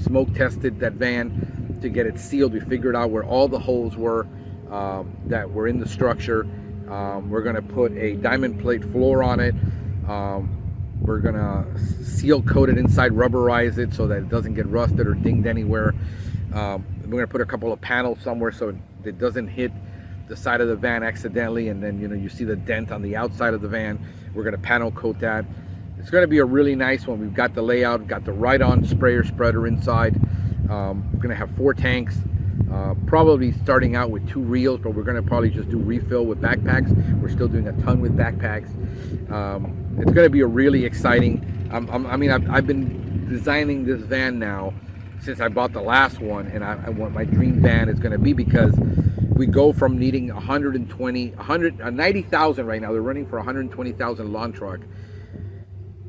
smoke tested that van to get it sealed. We figured out where all the holes were that were in the structure. We're going to put a diamond plate floor on it. We're going to seal coat it inside, rubberize it so that it doesn't get rusted or dinged anywhere. We're going to put a couple of panels somewhere so it doesn't hit the side of the van accidentally, and then you see the dent on the outside of the van. We're going to panel coat that. It's going to be a really nice one. We've got the layout, got the right-on sprayer spreader inside. We're going to have 4 tanks, probably starting out with 2 reels, but we're going to probably just do refill with backpacks. We're still doing a ton with backpacks. It's going to be a really exciting. I've been designing this van now since I bought the last one, and I want my dream van is going to be, because we go from needing 90,000 right now. They're running for 120,000 lawn truck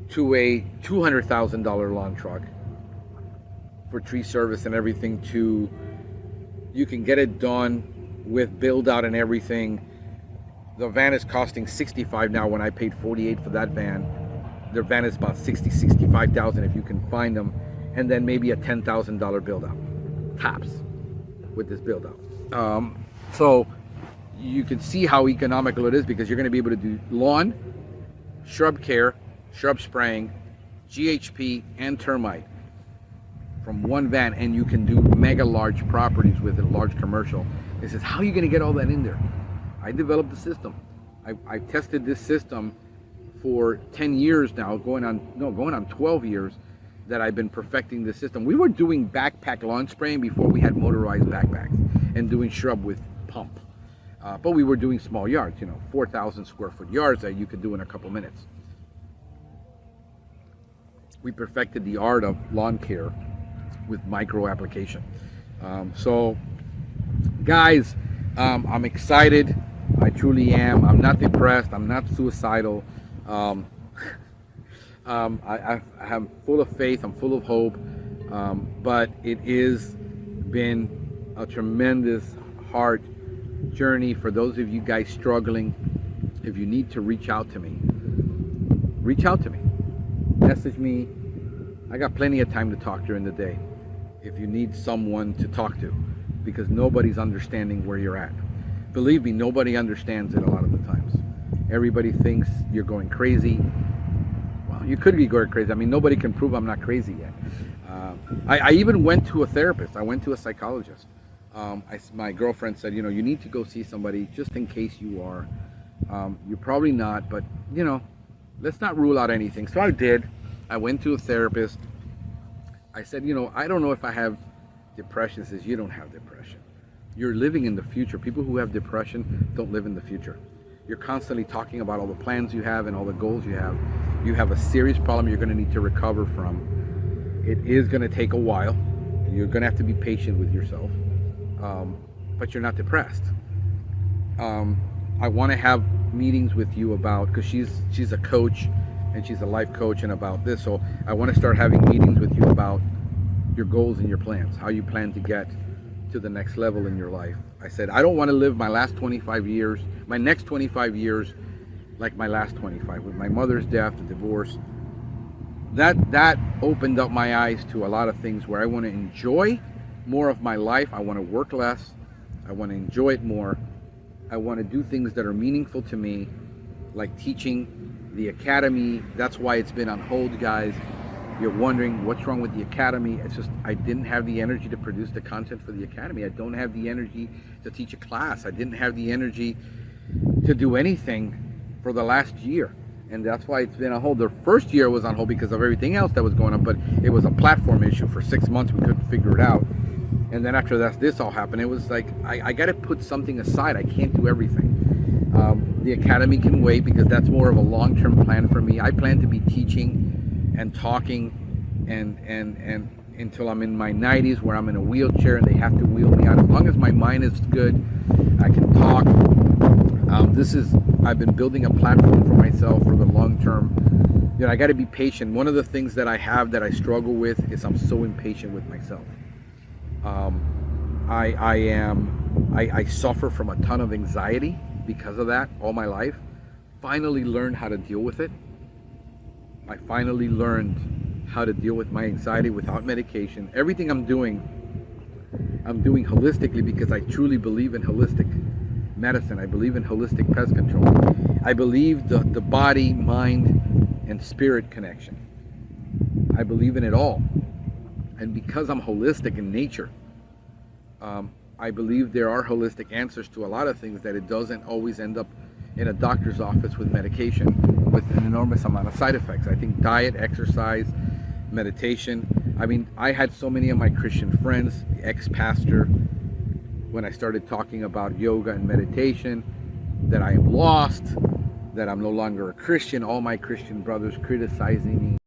to a $200,000 lawn truck for tree service and everything. To you can get it done with build out and everything. The van is costing $65 now. When I paid $48 for that van, their van is about $65,000 if you can find them, and then maybe a $10,000 build out tops with this build out. So you can see how economical it is, because you're going to be able to do lawn, shrub care, shrub spraying, GHP, and termite from one van, and you can do mega large properties with a large commercial. It says, how are you going to get all that in there? I developed the system. I tested this system for 10 years now, going on 12 years that I've been perfecting the system. We were doing backpack lawn spraying before we had motorized backpacks, and doing shrub with pump. But we were doing small yards, 4,000 square foot yards that you could do in a couple minutes. We perfected the art of lawn care with micro application. So guys, I'm excited. I truly am. I'm not depressed. I'm not suicidal. I'm full of faith. I'm full of hope. But it has been a tremendous hard journey for those of you guys struggling. If you need to reach out to me, message me. I got plenty of time to talk during the day if you need someone to talk to, because nobody's understanding where you're at. Believe me, nobody understands it a lot of the times. Everybody thinks you're going crazy. Well, you could be going crazy. Nobody can prove I'm not crazy yet. I even went to a therapist. I went to a psychologist. My girlfriend said, you need to go see somebody just in case you are. You're probably not, but let's not rule out anything. So I did. I went to a therapist. I said, I don't know if I have depression. She says, you don't have depression. You're living in the future. People who have depression don't live in the future. You're constantly talking about all the plans you have and all the goals you have. You have a serious problem you're going to need to recover from. It is going to take a while. You're going to have to be patient with yourself. But you're not depressed. I want to have meetings with you about, because she's a coach and she's a life coach, and about this. So I want to start having meetings with you about your goals and your plans, how you plan to get to the next level in your life. I said, I don't want to live my next 25 years like my last 25, with my mother's death, the divorce. That opened up my eyes to a lot of things where I want to enjoy more of my life. I want to work less. I want to enjoy it more. I want to do things that are meaningful to me, like teaching, the academy. That's why it's been on hold, guys. You're wondering what's wrong with the academy. It's just I didn't have the energy to produce the content for the academy. I don't have the energy to teach a class. I didn't have the energy to do anything for the last year, and that's why it's been on hold. The first year was on hold because of everything else that was going on, but it was a platform issue. For 6 months we couldn't figure it out, and then after that, this all happened. It was like I got to put something aside. I can't do everything. The academy can wait, because that's more of a long-term plan for me. I plan to be teaching and talking and until I'm in my 90s, where I'm in a wheelchair and they have to wheel me out. As long as my mind is good, I can talk. I've been building a platform for myself for the long term. I got to be patient. One of the things that I have that I struggle with is I'm so impatient with myself. I suffer from a ton of anxiety because of that all my life. Finally learned how to deal with it. I finally learned how to deal with my anxiety without medication. Everything I'm doing holistically because I truly believe in holistic medicine. I believe in holistic pest control. I believe the body, mind, and spirit connection. I believe in it all. And because I'm holistic in nature, I believe there are holistic answers to a lot of things, that it doesn't always end up in a doctor's office with medication with an enormous amount of side effects. I think diet, exercise, meditation. I mean, I had so many of my Christian friends, the ex-pastor, when I started talking about yoga and meditation, that I am lost, that I'm no longer a Christian, all my Christian brothers criticizing me.